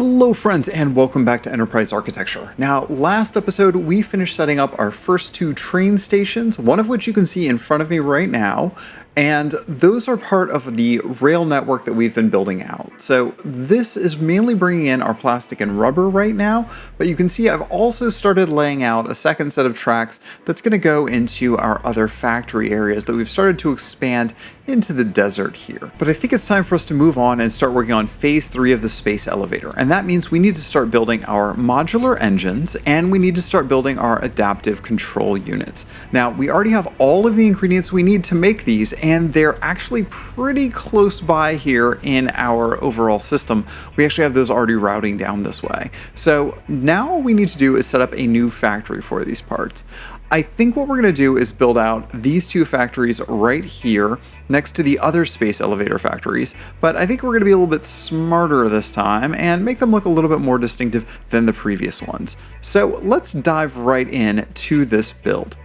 Hello friends and welcome back to Enterprise Architecture. Now last episode we finished setting up our first two train stations, one of which you can see in front of me right now, and those are part of the rail network that we've been building out. So this is mainly bringing in our plastic and rubber right now, but you can see I've also started laying out a second set of tracks that's going to go into our other factory areas that we've started to expand into the desert here. But I think it's time for us to move on and start working on phase 3 of the space elevator. And that means we need to start building our modular engines and we need to start building our adaptive control units. Now, we already have all of the ingredients we need to make these, and they're actually pretty close by here in our overall system. We actually have those already routing down this way. So now all we need to do is set up a new factory for these parts. I think what we're going to do is build out these two factories right here next to the other space elevator factories, but I think we're going to be a little bit smarter this time and make them look a little bit more distinctive than the previous ones. So let's dive right in to this build.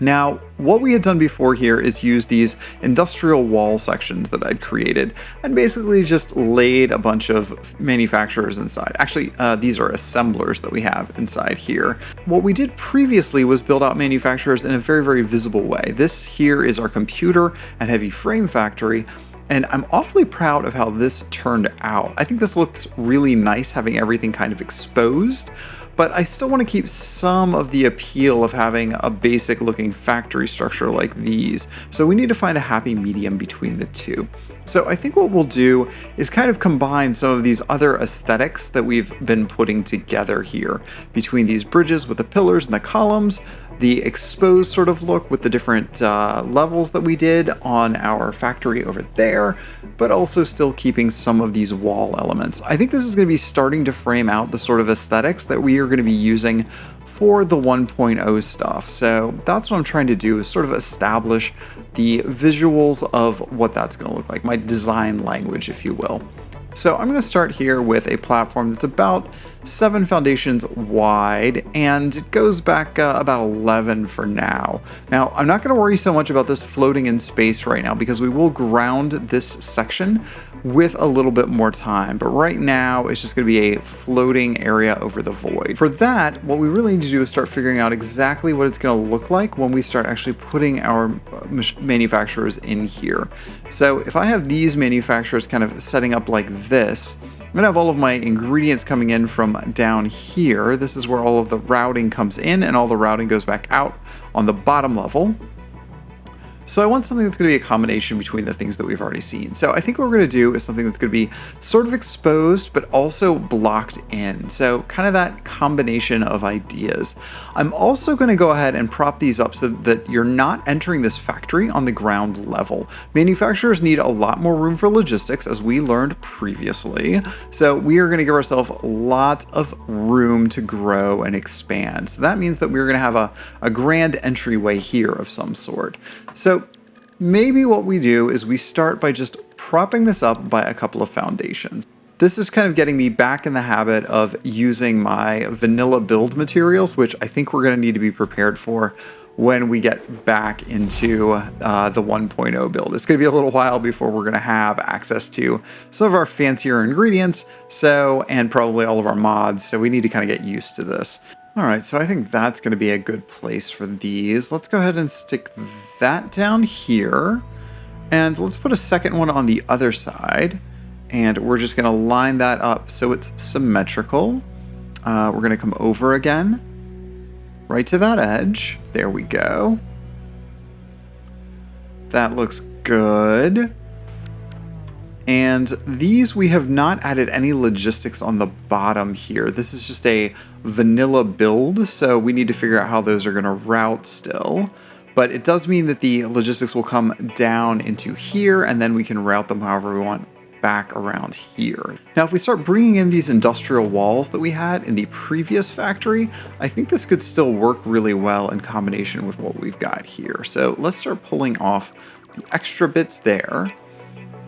Now, what we had done before here is use these industrial wall sections that I'd created and basically just laid a bunch of manufacturers inside. Actually, these are assemblers that we have inside here. What we did previously was build out manufacturers in a very, very visible way. This here is our computer and heavy frame factory, and I'm awfully proud of how this turned out. I think this looked really nice having everything kind of exposed, but I still want to keep some of the appeal of having a basic looking factory structure like these. So we need to find a happy medium between the two. So I think what we'll do is kind of combine some of these other aesthetics that we've been putting together here between these bridges with the pillars and the columns, the exposed sort of look with the different levels that we did on our factory over there, but also still keeping some of these wall elements. I think this is going to be starting to frame out the sort of aesthetics that we are going to be using for the 1.0 stuff. So that's what I'm trying to do, is sort of establish the visuals of what that's going to look like, my design language, if you will. So I'm going to start here with a platform that's about 7 foundations wide, and it goes back about 11 for now. Now, I'm not going to worry so much about this floating in space right now because we will ground this section with a little bit more time, but right now it's just going to be a floating area over the void. For that, what we really need to do is start figuring out exactly what it's going to look like when we start actually putting our manufacturers in here. So if I have these manufacturers kind of setting up like this, I'm going to have all of my ingredients coming in from down here. This is where all of the routing comes in and all the routing goes back out on the bottom level. So I want something that's going to be a combination between the things that we've already seen. So I think what we're going to do is something that's going to be sort of exposed, but also blocked in. So kind of that combination of ideas. I'm also going to go ahead and prop these up so that you're not entering this factory on the ground level. Manufacturers need a lot more room for logistics, as we learned previously. So we are going to give ourselves a lot of room to grow and expand. So that means that we're going to have a grand entryway here of some sort. So maybe what we do is we start by just propping this up by a couple of foundations. This is kind of getting me back in the habit of using my vanilla build materials, which I think we're going to need to be prepared for when we get back into the 1.0 build. It's going to be a little while before we're going to have access to some of our fancier ingredients, and probably all of our mods, so we need to kind of get used to this. All right, so I think that's going to be a good place for these. Let's go ahead and stick that down here, and let's put a second one on the other side, and we're just going to line that up so it's symmetrical. We're going to come over again, right to that edge. There we go. That looks good. And these, we have not added any logistics on the bottom here. This is just a vanilla build, so we need to figure out how those are going to route still. But it does mean that the logistics will come down into here, and then we can route them however we want back around here. Now, if we start bringing in these industrial walls that we had in the previous factory, I think this could still work really well in combination with what we've got here. So let's start pulling off the extra bits there.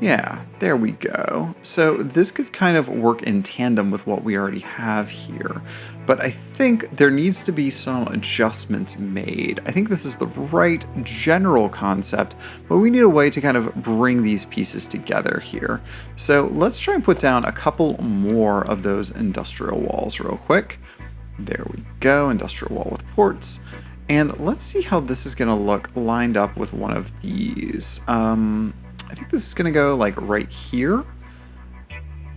Yeah, there we go. So this could kind of work in tandem with what we already have here. But I think there needs to be some adjustments made. I think this is the right general concept, but we need a way to kind of bring these pieces together here. So let's try and put down a couple more of those industrial walls real quick. There we go, industrial wall with ports. And let's see how this is going to look lined up with one of these. I think this is going to go like right here.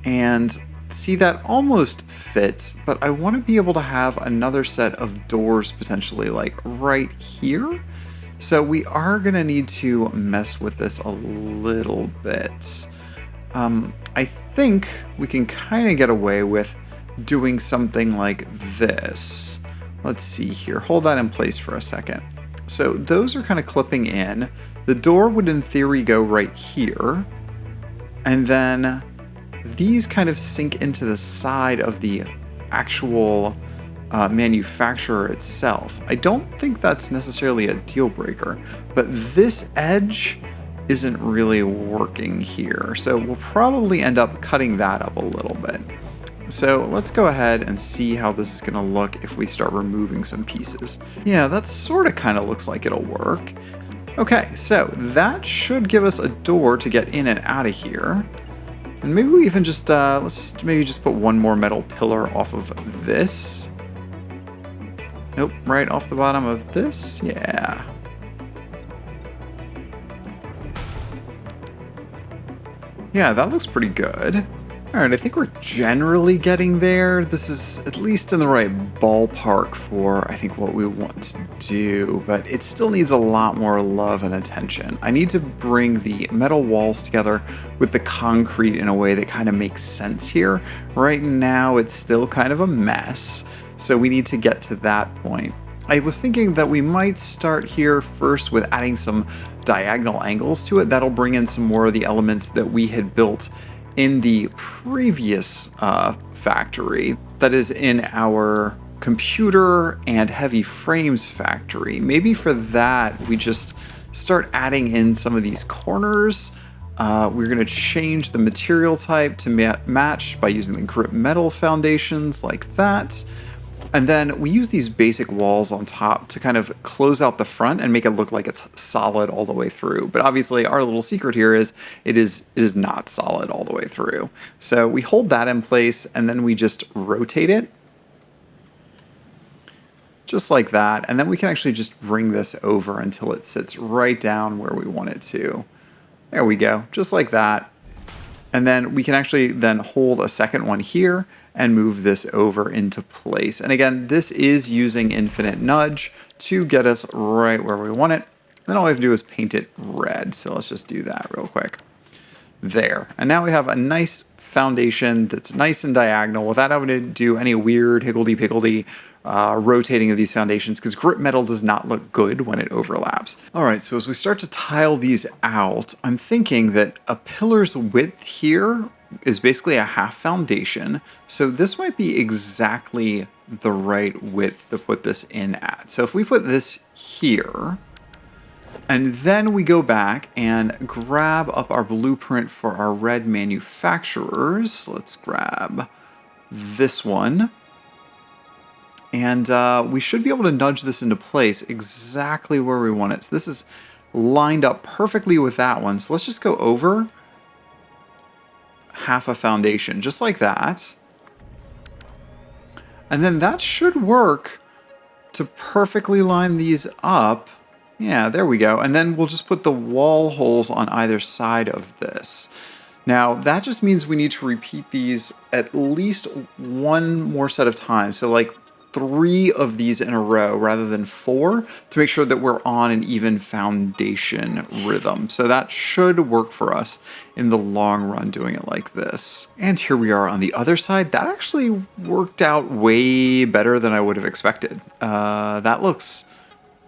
And see, that almost fits, but I want to be able to have another set of doors potentially like right here. So we are going to need to mess with this a little bit. I think we can kind of get away with doing something like this. Let's see here. Hold that in place for a second. So those are kind of clipping in. The door would in theory go right here. And then these kind of sink into the side of the actual manufacturer itself. I don't think that's necessarily a deal breaker, but this edge isn't really working here. So we'll probably end up cutting that up a little bit. So let's go ahead and see how this is going to look if we start removing some pieces. Yeah, that sort of kind of looks like it'll work. Okay, so that should give us a door to get in and out of here. And maybe we even just, let's maybe just put one more metal pillar off of this. Nope, right off the bottom of this. Yeah. Yeah, that looks pretty good. Alright, I think we're generally getting there. This is at least in the right ballpark for, I think, what we want to do, but it still needs a lot more love and attention. I need to bring the metal walls together with the concrete in a way that kind of makes sense here. Right now, it's still kind of a mess, so we need to get to that point. I was thinking that we might start here first with adding some diagonal angles to it. That'll bring in some more of the elements that we had built in the previous factory, that is in our computer and heavy frames factory. Maybe for that, we just start adding in some of these corners. We're going to change the material type to match by using the grip metal foundations like that. And then we use these basic walls on top to kind of close out the front and make it look like it's solid all the way through. But obviously our little secret here is it is not solid all the way through. So we hold that in place and then we just rotate it. Just like that. And then we can actually just bring this over until it sits right down where we want it to. There we go. Just like that. And then we can actually then hold a second one here and move this over into place. And again, this is using infinite nudge to get us right where we want it. Then all we have to do is paint it red. So let's just do that real quick. There. And now we have a nice foundation that's nice and diagonal without having to do any weird higgledy-piggledy rotating of these foundations, because grip metal does not look good when it overlaps. All right, so as we start to tile these out, I'm thinking that a pillar's width here is basically a half foundation. So this might be exactly the right width to put this in at. So if we put this here, and then we go back and grab up our blueprint for our red manufacturers. Let's grab this one. And we should be able to nudge this into place exactly where we want it. So this is lined up perfectly with that one. So let's just go over half a foundation, just like that. And then that should work to perfectly line these up. Yeah, there we go. And then we'll just put the wall holes on either side of this. Now, that just means we need to repeat these at least one more set of times. So like 3 of these in a row rather than 4 to make sure that we're on an even foundation rhythm. So that should work for us in the long run doing it like this. And here we are on the other side. That actually worked out way better than I would have expected. That looks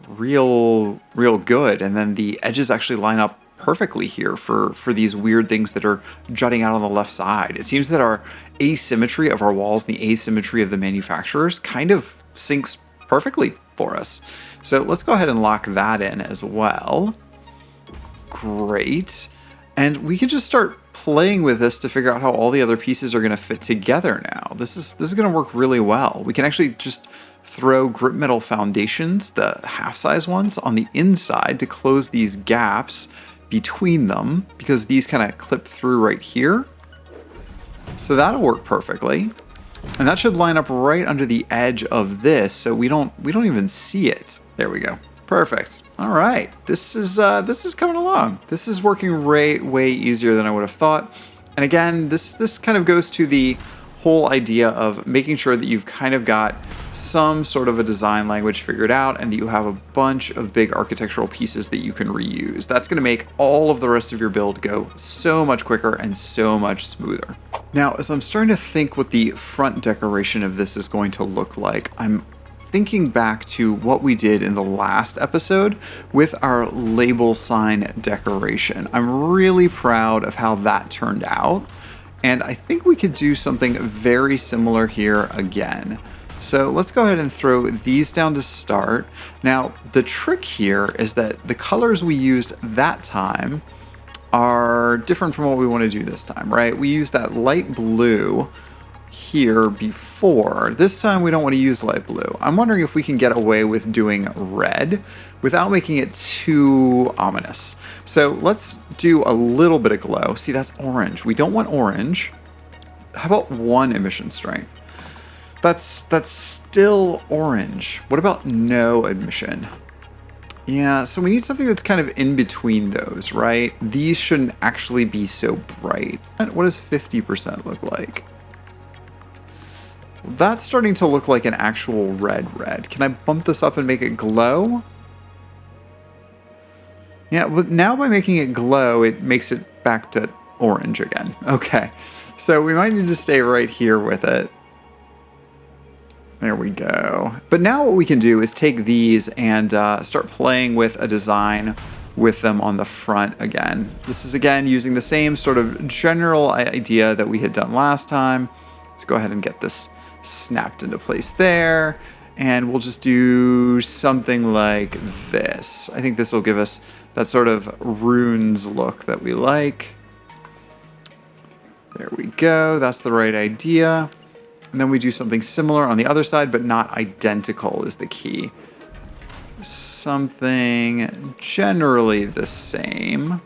real good. And then the edges actually line up perfectly here for these weird things that are jutting out on the left side. It seems that our asymmetry of our walls and the asymmetry of the manufacturers kind of syncs perfectly for us. So let's go ahead and lock that in as well. Great. And we can just start playing with this to figure out how all the other pieces are going to fit together now. This is going to work really well. We can actually just throw grip metal foundations, the half-size ones, on the inside to close these gaps between them, because these kind of clip through right here. So that'll work perfectly. And that should line up right under the edge of this, so we don't even see it. There we go. Perfect. All right, this is coming along. This is working way easier than I would have thought. And again, this kind of goes to the whole idea of making sure that you've kind of got some sort of a design language figured out and that you have a bunch of big architectural pieces that you can reuse. That's going to make all of the rest of your build go so much quicker and so much smoother. Now, as I'm starting to think what the front decoration of this is going to look like, I'm thinking back to what we did in the last episode with our label sign decoration. I'm really proud of how that turned out, and I think we could do something very similar here again. So let's go ahead and throw these down to start. Now, the trick here is that the colors we used that time are different from what we want to do this time, right? We used that light blue here before. This time we don't want to use light blue. I'm wondering if we can get away with doing red without making it too ominous. So let's do a little bit of glow. See, that's orange. We don't want orange. How about 1 emission strength? That's still orange. What about no emission? Yeah, so we need something that's kind of in between those, right? These shouldn't actually be so bright. What does 50% look like? That's starting to look like an actual red. Can I bump this up and make it glow? Yeah, but now by making it glow, it makes it back to orange again. Okay, so we might need to stay right here with it. There we go. But now what we can do is take these and start playing with a design with them on the front again. This is again using the same sort of general idea that we had done last time. Let's go ahead and get this snapped into place there, and we'll just do something like this. I think this will give us that sort of runes look that we like. There we go, that's the right idea. And then we do something similar on the other side, but not identical is the key. Something generally the same,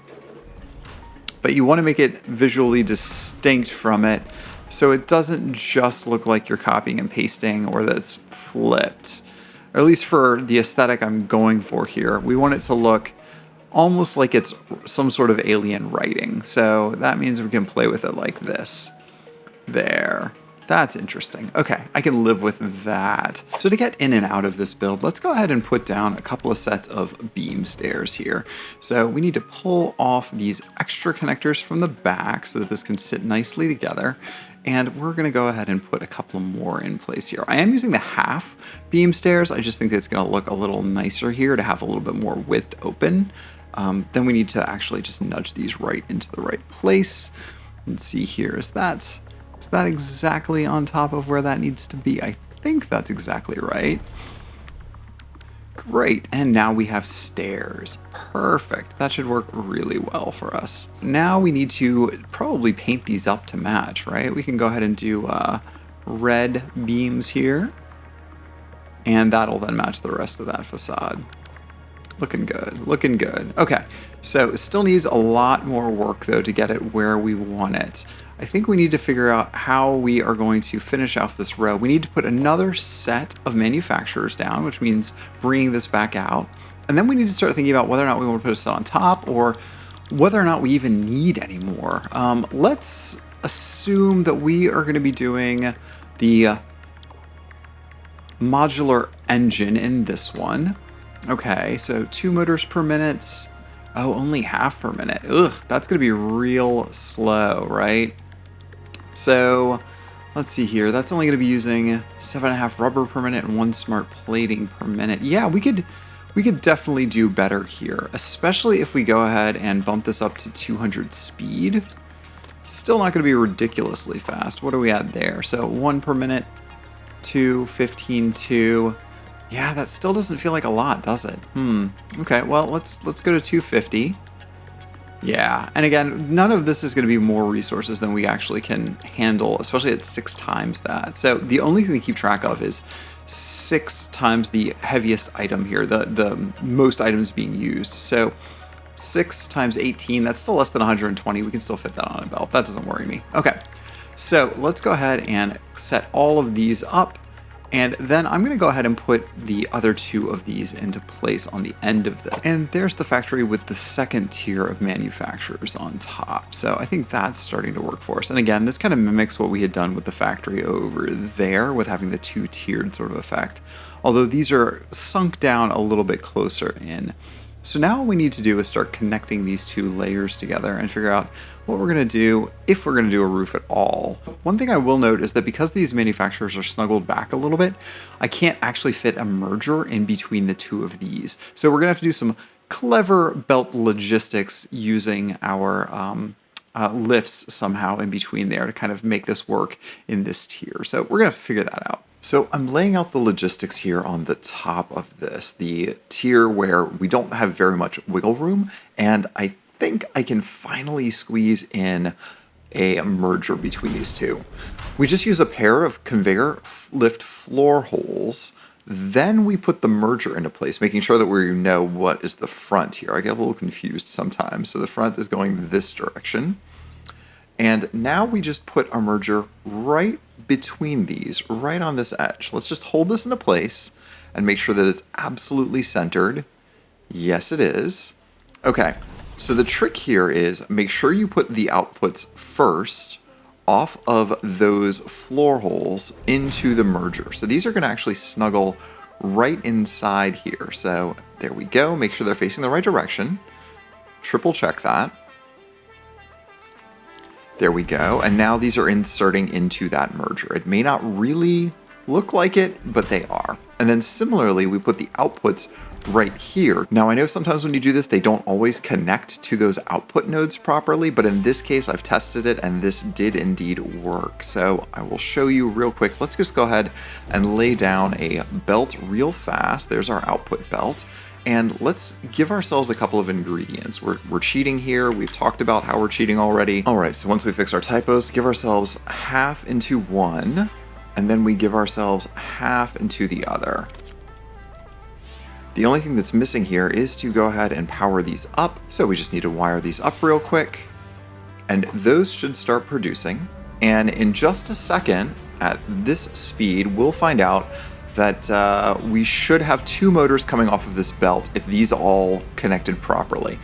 but you want to make it visually distinct from it, so it doesn't just look like you're copying and pasting or that it's flipped. Or at least for the aesthetic I'm going for here, we want it to look almost like it's some sort of alien writing. So that means we can play with it like this. There. That's interesting. Okay, I can live with that. So to get in and out of this build, let's go ahead and put down a couple of sets of beam stairs here. So we need to pull off these extra connectors from the back so that this can sit nicely together. And we're gonna go ahead and put a couple more in place here. I am using the half beam stairs. I just think that it's gonna look a little nicer here to have a little bit more width open. Then we need to actually just nudge these right into the right place. And see here, is that exactly on top of where that needs to be? I think that's exactly right. Great, and now we have stairs. Perfect, that should work really well for us. Now we need to probably paint these up to match, right? We can go ahead and do red beams here, and that'll then match the rest of that facade. Looking good, looking good. Okay, so still needs a lot more work though to get it where we want it. I think we need to figure out how we are going to finish off this row. We need to put another set of manufacturers down, which means bringing this back out. And then we need to start thinking about whether or not we want to put a set on top or whether or not we even need any more. Let's assume that we are going to be doing the modular engine in this one. Okay, so 2 motors per minute. Oh, only half per minute. Ugh, that's going to be real slow, right? So let's see here. That's only going to be using 7.5 rubber per minute and 1 smart plating per minute. Yeah, we could definitely do better here, especially if we go ahead and bump this up to 200 speed. Still not going to be ridiculously fast. What are we at there? So 1 per minute, 2, 15, 2. Yeah, that still doesn't feel like a lot, does it? Okay, well, let's go to 250. Yeah, and again, none of this is going to be more resources than we actually can handle, especially at 6 times that. So the only thing to keep track of is 6 times the heaviest item here, the most items being used. So 6 times 18, that's still less than 120. We can still fit that on a belt. That doesn't worry me. Okay, so let's go ahead and set all of these up. And then I'm going to go ahead and put the other 2 of these into place on the end of this. And there's the factory with the second tier of manufacturers on top. So I think that's starting to work for us. And again, this kind of mimics what we had done with the factory over there with having the 2-tiered sort of effect. Although these are sunk down a little bit closer in. So now what we need to do is start connecting these 2 layers together and figure out what we're going to do if we're going to do a roof at all. One thing I will note is that because these manufacturers are snuggled back a little bit, I can't actually fit a merger in between the 2 of these. So we're going to have to do some clever belt logistics using our lifts somehow in between there to kind of make this work in this tier. So we're going to figure that out. So I'm laying out the logistics here on the top of this, the tier where we don't have very much wiggle room, and I think I can finally squeeze in a merger between these 2. We just use a pair of conveyor lift floor holes, then we put the merger into place, making sure that we know what is the front here. I get a little confused sometimes. So the front is going this direction. And now we just put our merger right between these, right on this edge. Let's just hold this into place and make sure that it's absolutely centered. Yes, it is. Okay, so the trick here is make sure you put the outputs first off of those floor holes into the merger. So these are going to actually snuggle right inside here. So there we go. Make sure they're facing the right direction. Triple check that. There we go, and now these are inserting into that merger. It may not really look like it, but they are. And then similarly, we put the outputs right here. Now I know sometimes when you do this, they don't always connect to those output nodes properly, but in this case, I've tested it and this did indeed work. So I will show you real quick. Let's just go ahead and lay down a belt real fast. There's our output belt. And let's give ourselves a couple of ingredients. We're cheating here. We've talked about how we're cheating already. All right, so once we fix our typos, give ourselves half into one, and then we give ourselves half into the other. The only thing that's missing here is to go ahead and power these up. So we just need to wire these up real quick, and those should start producing. And in just a second, at this speed, we'll find out that we should have 2 motors coming off of this belt if these all connected properly.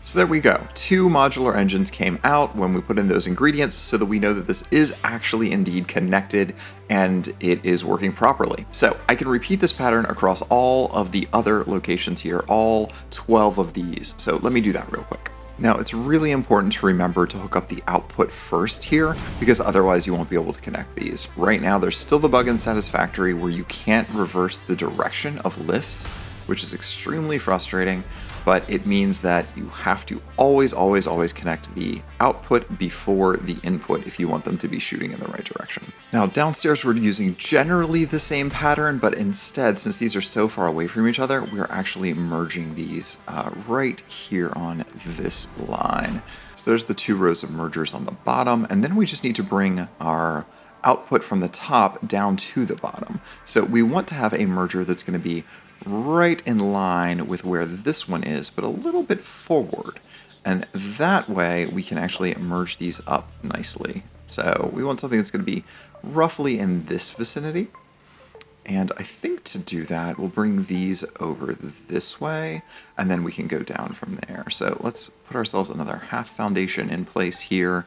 So there we go. 2 modular engines came out when we put in those ingredients so that we know that this is actually indeed connected and it is working properly. So I can repeat this pattern across all of the other locations here, all 12 of these. So let me do that real quick. Now, it's really important to remember to hook up the output first here, because otherwise you won't be able to connect these. Right now, there's still the bug in Satisfactory where you can't reverse the direction of lifts, which is extremely frustrating, but it means that you have to always connect the output before the input if you want them to be shooting in the right direction. Now, downstairs we're using generally the same pattern, but instead, since these are so far away from each other, we're actually merging these right here on this line. So there's the 2 rows of mergers on the bottom, and then we just need to bring our output from the top down to the bottom. So we want to have a merger that's going to be right in line with where this one is, but a little bit forward. And that way we can actually merge these up nicely. So we want something that's going to be roughly in this vicinity. And I think to do that, we'll bring these over this way, and then we can go down from there. So let's put ourselves another half foundation in place here.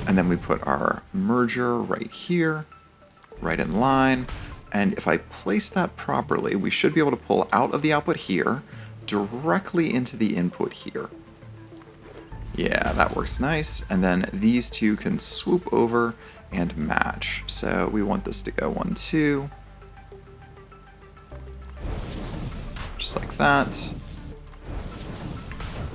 And then we put our merger right here, right in line. And if I place that properly, we should be able to pull out of the output here, directly into the input here. Yeah, that works nice. And then these 2 can swoop over and match. So we want this to go 1, 2. Just like that.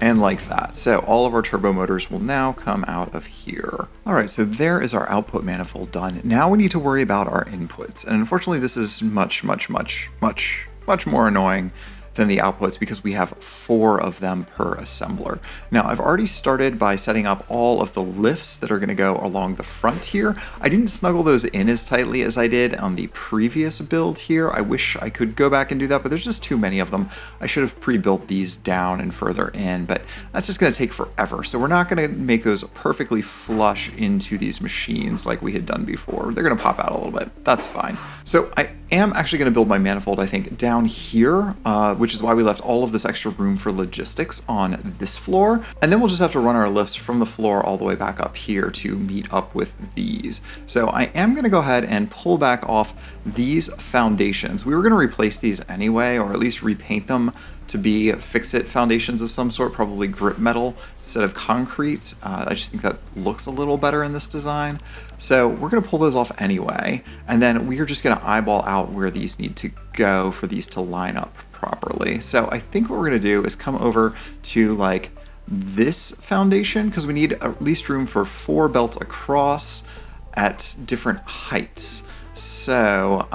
And like that. So all of our turbo motors will now come out of here. All right, so there is our output manifold done. Now we need to worry about our inputs. And unfortunately, this is much more annoying than the outputs because we have 4 of them per assembler. Now, I've already started by setting up all of the lifts that are going to go along the front here. I didn't snuggle those in as tightly as I did on the previous build here. I wish I could go back and do that, but there's just too many of them. I should have pre-built these down and further in, but that's just going to take forever. So we're not going to make those perfectly flush into these machines like we had done before. They're going to pop out a little bit. That's fine. So I am actually going to build my manifold, I think, down here, which is why we left all of this extra room for logistics on this floor. And then we'll just have to run our lifts from the floor all the way back up here to meet up with these. So I am going to go ahead and pull back off these foundations. We were going to replace these anyway, or at least repaint them to be fix-it foundations of some sort, probably grip metal instead of concrete. I just think that looks a little better in this design. So we're going to pull those off anyway, and then we are just going to eyeball out where these need to go for these to line up properly. So I think what we're going to do is come over to like this foundation, because we need at least room for 4 belts across at different heights. So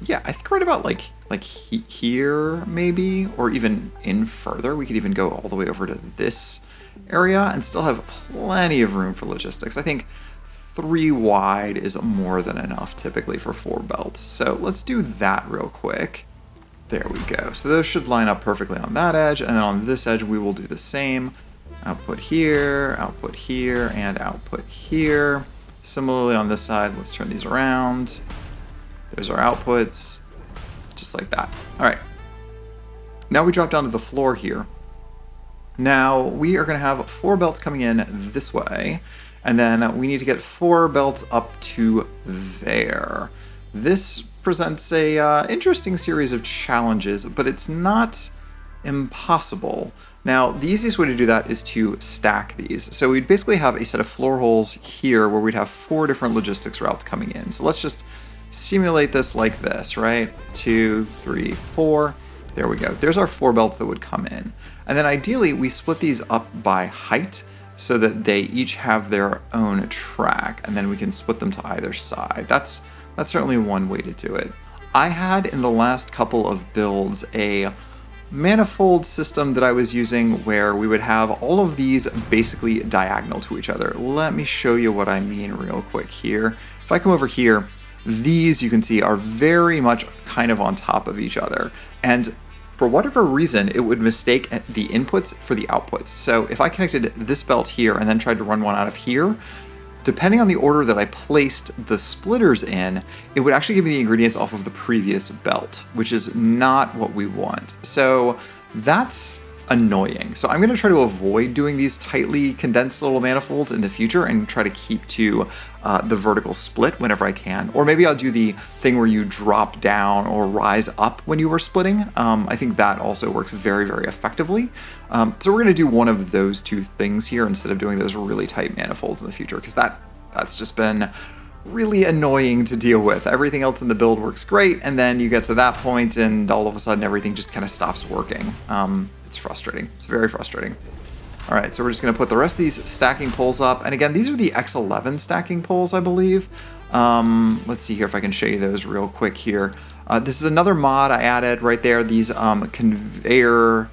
yeah, I think right about like here maybe, or even in further. We could even go all the way over to this area and still have plenty of room for logistics. I think 3 wide is more than enough typically for 4 belts. So let's do that real quick. There we go. So those should line up perfectly on that edge, and then on this edge we will do the same. Output here, and output here. Similarly on this side, let's turn these around. There's our outputs, just like that. All right, now we drop down to the floor here. Now we are gonna have 4 belts coming in this way, and then we need to get 4 belts up to there. This presents a interesting series of challenges, but it's not impossible. Now, the easiest way to do that is to stack these. So we'd basically have a set of floor holes here where we'd have 4 different logistics routes coming in. So let's just simulate this like this, right? 2, 3, 4. There we go. There's our 4 belts that would come in. And then ideally, we split these up by height so that they each have their own track, and then we can split them to either side. That's certainly one way to do it. I had in the last couple of builds a manifold system that I was using where we would have all of these basically diagonal to each other. Let me show you what I mean real quick here. If I come over here, these you can see are very much kind of on top of each other. And for whatever reason, it would mistake the inputs for the outputs. So if I connected this belt here and then tried to run one out of here, depending on the order that I placed the splitters in, it would actually give me the ingredients off of the previous belt, which is not what we want. So that's annoying. So I'm going to try to avoid doing these tightly condensed little manifolds in the future and try to keep to the vertical split whenever I can. Or maybe I'll do the thing where you drop down or rise up when you are splitting. I think that also works very, very effectively. So we're going to do one of those 2 things here instead of doing those really tight manifolds in the future, because that's just been really annoying to deal with. Everything else in the build works great, and then you get to that point and all of a sudden everything just kind of stops working. It's frustrating. It's very frustrating. All right, so we're just going to put the rest of these stacking poles up. And again, these are the X11 stacking poles, I believe. Let's see here if I can show you those real quick here. This is another mod I added right there. These conveyor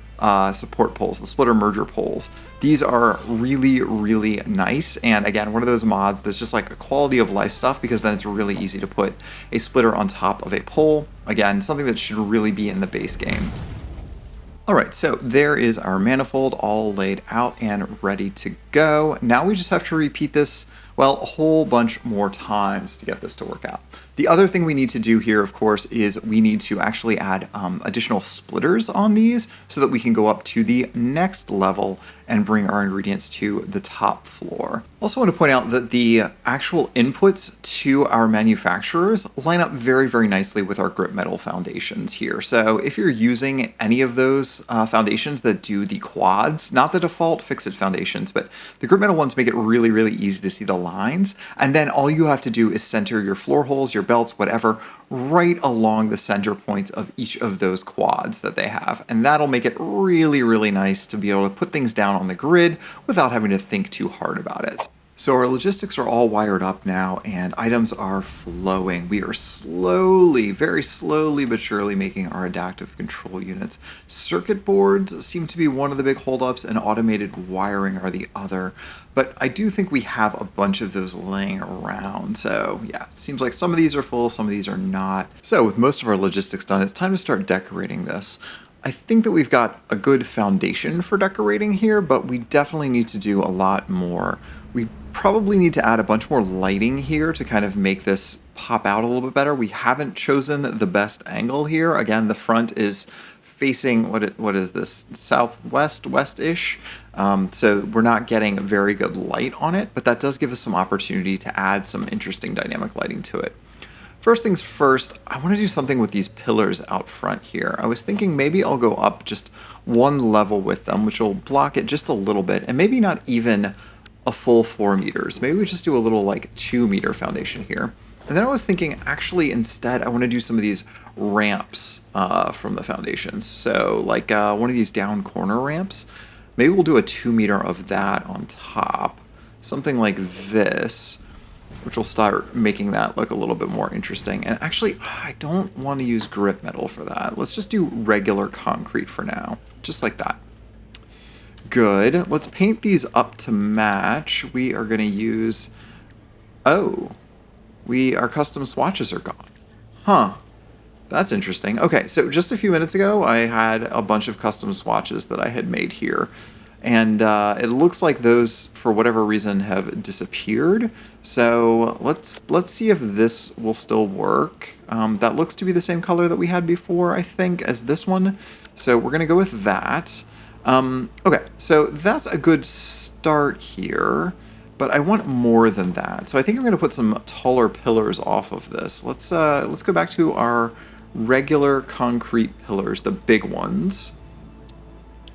support poles, the splitter merger poles. These are really, really nice. And again, one of those mods that's just like a quality of life stuff, because then it's really easy to put a splitter on top of a pole. Again, something that should really be in the base game. All right, so there is our manifold all laid out and ready to go. Now we just have to repeat this, well, a whole bunch more times to get this to work out. The other thing we need to do here, of course, is we need to actually add additional splitters on these so that we can go up to the next level and bring our ingredients to the top floor. Also want to point out that the actual inputs to our manufacturers line up very, very nicely with our grip metal foundations here. So if you're using any of those foundations that do the quads, not the default fix-it foundations, but the grip metal ones make it really, really easy to see the lines. And then all you have to do is center your floor holes, your belts, whatever, right along the center points of each of those quads that they have. And that'll make it really, really nice to be able to put things down on the grid without having to think too hard about it. So our logistics are all wired up now and items are flowing. We are slowly, very slowly but surely making our adaptive control units. Circuit boards seem to be one of the big holdups and automated wiring are the other. But I do think we have a bunch of those laying around. So yeah, it seems like some of these are full, some of these are not. So with most of our logistics done, it's time to start decorating this. I think that we've got a good foundation for decorating here, but we definitely need to do a lot more. We probably need to add a bunch more lighting here to kind of make this pop out a little bit better. We haven't chosen the best angle here. Again, the front is facing, what is this, southwest, west-ish? So we're not getting very good light on it, but that does give us some opportunity to add some interesting dynamic lighting to it. First things first, I want to do something with these pillars out front here. I was thinking maybe I'll go up just one level with them, which will block it just a little bit, and maybe not even a full 4 meters. Maybe we just do a little like 2-meter foundation here. And then I was thinking, actually, instead, I want to do some of these ramps from the foundations. So like one of these down corner ramps. Maybe we'll do a 2-meter of that on top. Something like this, which will start making that look a little bit more interesting. And actually, I don't want to use grip metal for that. Let's just do regular concrete for now, just like that. Good. Let's paint these up to match. We are going to use... Oh, our custom swatches are gone. Huh. That's interesting. Okay, so just a few minutes ago, I had a bunch of custom swatches that I had made here. And it looks like those, for whatever reason, have disappeared. So let's see if this will still work. That looks to be the same color that we had before, I think, as this one. So we're going to go with that. Okay, so that's a good start here, but I want more than that. So I think I'm going to put some taller pillars off of this. Let's go back to our regular concrete pillars, the big ones.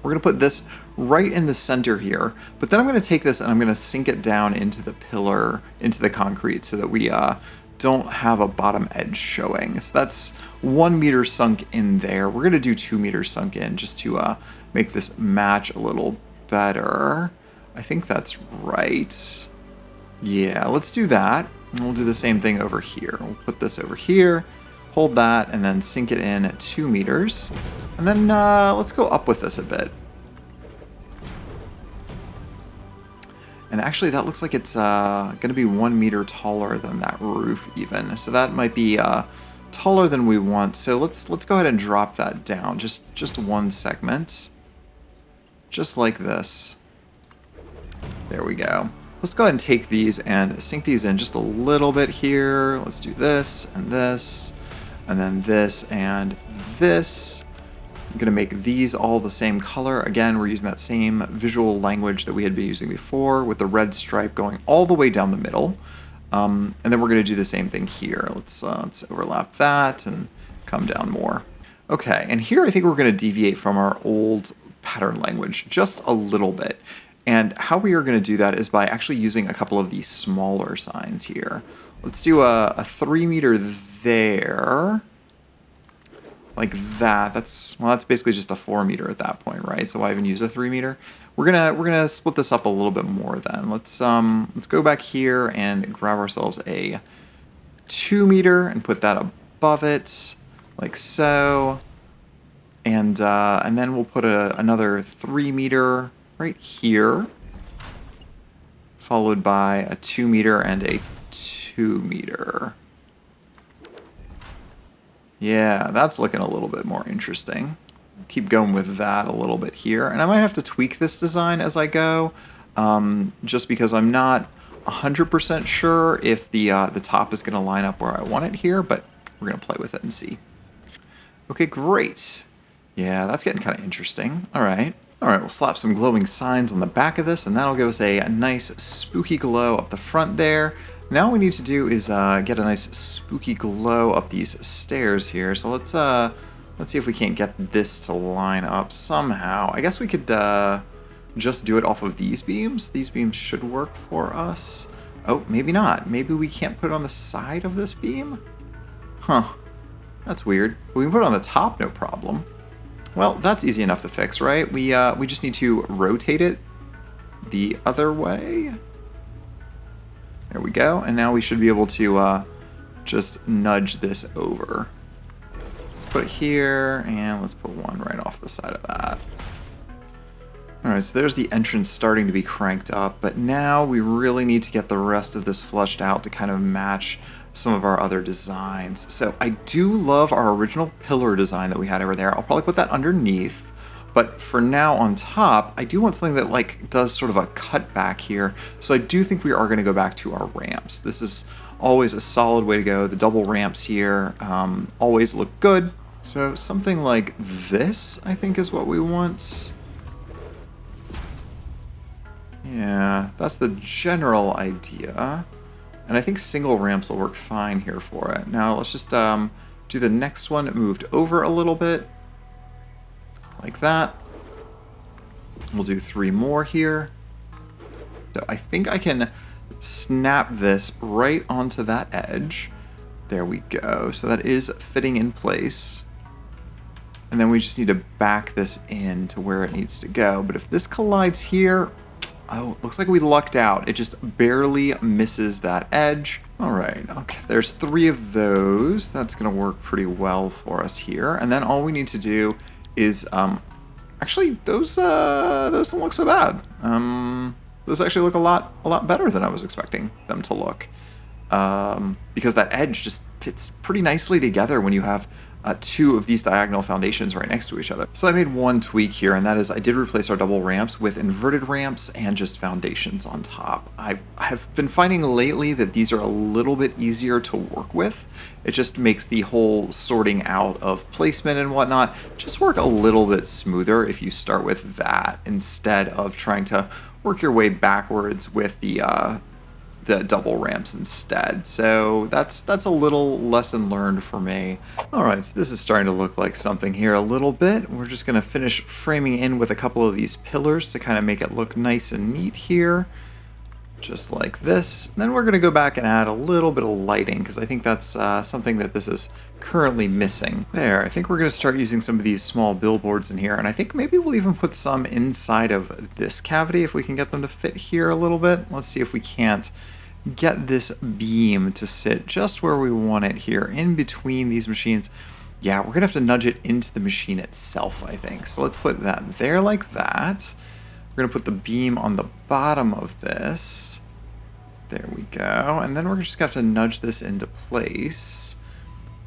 We're going to put this right in the center here, but then I'm going to take this and I'm going to sink it down into the pillar, into the concrete, so that we don't have a bottom edge showing. So that's 1 meter sunk in there. We're going to do 2 meters sunk in just to make this match a little better. I think that's right. Yeah, let's do that. And we'll do the same thing over here. We'll put this over here, hold that, and then sink it in at 2 meters. And then let's go up with this a bit. And actually, that looks like it's going to be 1 meter taller than that roof even. So that might be taller than we want. So let's go ahead and drop that down. Just one segment. Just like this. There we go. Let's go ahead and take these and sink these in just a little bit here. Let's do this, and then this, and this. I'm going to make these all the same color. Again, we're using that same visual language that we had been using before, with the red stripe going all the way down the middle. And then we're going to do the same thing here. Let's overlap that and come down more. Okay, and here I think we're going to deviate from our old pattern language just a little bit. And how we are going to do that is by actually using a couple of these smaller signs here. Let's do a 3 meter there. Like that. That's basically just a 4 meter at that point, right? So why even use a 3 meter? We're gonna split this up a little bit more then. Let's go back here and grab ourselves a 2 meter and put that above it, like so. And then we'll put another 3 meter right here, followed by a 2 meter and a 2 meter. Yeah, that's looking a little bit more interesting. Keep going with that a little bit here. And I might have to tweak this design as I go, just because I'm not 100% sure if the top is going to line up where I want it here, but we're going to play with it and see. Okay, great. Yeah, that's getting kind of interesting. All right, we'll slap some glowing signs on the back of this, and that'll give us a nice spooky glow up the front there. Now what we need to do is get a nice spooky glow up these stairs here. So let's see if we can't get this to line up somehow. I guess we could just do it off of these beams. These beams should work for us. Oh, maybe not. Maybe we can't put it on the side of this beam? Huh. That's weird. We can put it on the top, no problem. Well, that's easy enough to fix, right? We just need to rotate it the other way. There we go. And now we should be able to just nudge this over. Let's put it here, and let's put one right off the side of that. Alright, so there's the entrance starting to be cranked up, but now we really need to get the rest of this flushed out to kind of match some of our other designs. So I do love our original pillar design that we had over there. I'll probably put that underneath, but for now on top, I do want something that like does sort of a cut back here. So I do think we are going to go back to our ramps. This is always a solid way to go. The double ramps here always look good. So something like this, I think, is what we want. Yeah, that's the general idea. And I think single ramps will work fine here for it. Now let's just do the next one moved over a little bit. Like that. We'll do 3 more here. So I think I can snap this right onto that edge. There we go. So that is fitting in place. And then we just need to back this in to where it needs to go. But if this collides here, oh, looks like we lucked out. It just barely misses that edge. All right, okay, there's 3 of those. That's gonna work pretty well for us here. And then all we need to do is, actually, those don't look so bad. Those actually look a lot better than I was expecting them to look. Because that edge just fits pretty nicely together when you have 2 of these diagonal foundations right next to each other. So I made one tweak here, and that is I did replace our double ramps with inverted ramps and just foundations on top. I have been finding lately that these are a little bit easier to work with. It just makes the whole sorting out of placement and whatnot just work a little bit smoother if you start with that instead of trying to work your way backwards with the double ramps instead. So that's a little lesson learned for me. All right, so this is starting to look like something here a little bit. We're just going to finish framing in with a couple of these pillars to kind of make it look nice and neat here. Just like this. Then we're going to go back and add a little bit of lighting because I think that's something that this is currently missing. There, I think we're going to start using some of these small billboards in here, and I think maybe we'll even put some inside of this cavity if we can get them to fit here a little bit. Let's see if we can't get this beam to sit just where we want it here in between these machines. Yeah, we're going to have to nudge it into the machine itself, I think. So let's put that there like that. We're going to put the beam on the bottom of this. There we go. And then we're just going to have to nudge this into place.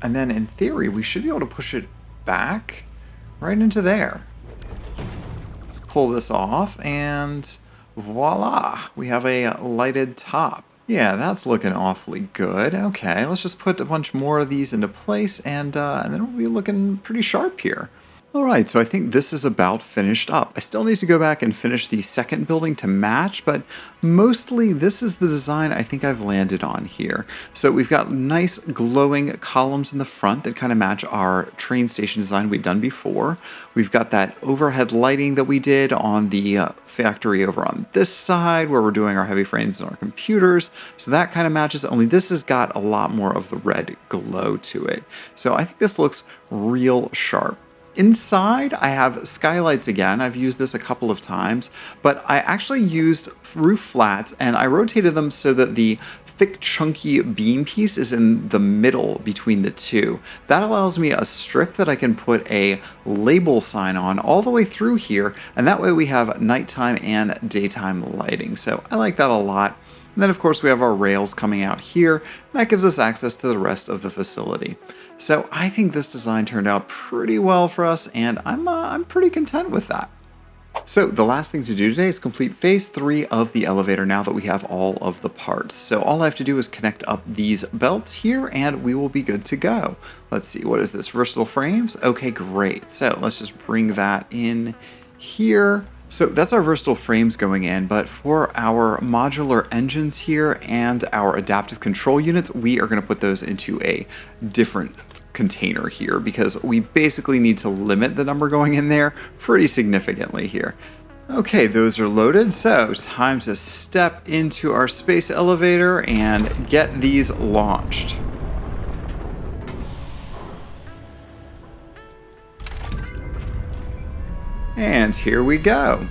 And then in theory, we should be able to push it back right into there. Let's pull this off and voila, we have a lighted top. Yeah, that's looking awfully good. Okay, let's just put a bunch more of these into place and then we'll be looking pretty sharp here. Alright, so I think this is about finished up. I still need to go back and finish the second building to match, but mostly this is the design I think I've landed on here. So we've got nice glowing columns in the front that kind of match our train station design we'd done before. We've got that overhead lighting that we did on the factory over on this side where we're doing our heavy frames and our computers. So that kind of matches, only this has got a lot more of the red glow to it. So I think this looks real sharp. Inside, I have skylights again. I've used this a couple of times, but I actually used roof flats and I rotated them so that the thick, chunky beam piece is in the middle between the two. That allows me a strip that I can put a label sign on all the way through here, and that way we have nighttime and daytime lighting. So I like that a lot. And then of course we have our rails coming out here. That gives us access to the rest of the facility. So I think this design turned out pretty well for us, and I'm pretty content with that. So the last thing to do today is complete phase 3 of the elevator now that we have all of the parts. So all I have to do is connect up these belts here and we will be good to go. Let's see, what is this? Versatile frames? Okay, great. So let's just bring that in here. So that's our versatile frames going in, but for our modular engines here and our adaptive control units, we are going to put those into a different container here because we basically need to limit the number going in there pretty significantly here. Okay, those are loaded, so time to step into our space elevator and get these launched. And here we go.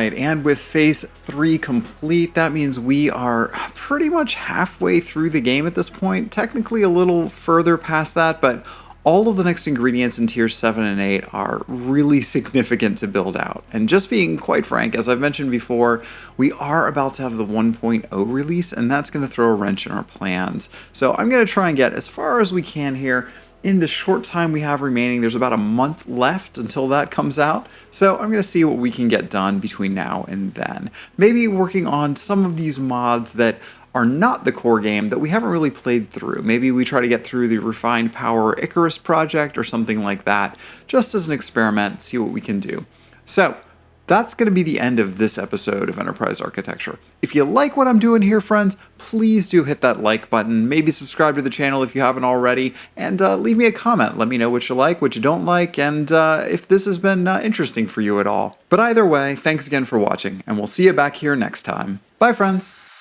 right, and with phase 3 complete, that means we are pretty much halfway through the game at this point. Technically a little further past that, but all of the next ingredients in tiers 7 and 8 are really significant to build out. And just being quite frank, as I've mentioned before, we are about to have the 1.0 release, and that's going to throw a wrench in our plans. So I'm going to try and get as far as we can here in the short time we have remaining. There's about a month left until that comes out, so I'm going to see what we can get done between now and then. Maybe working on some of these mods that are not the core game that we haven't really played through. Maybe we try to get through the Refined Power Icarus project or something like that, just as an experiment, see what we can do. So that's going to be the end of this episode of Enterprise Architecture. If you like what I'm doing here, friends, please do hit that like button, maybe subscribe to the channel if you haven't already, and leave me a comment. Let me know what you like, what you don't like, and if this has been interesting for you at all. But either way, thanks again for watching, and we'll see you back here next time. Bye, friends!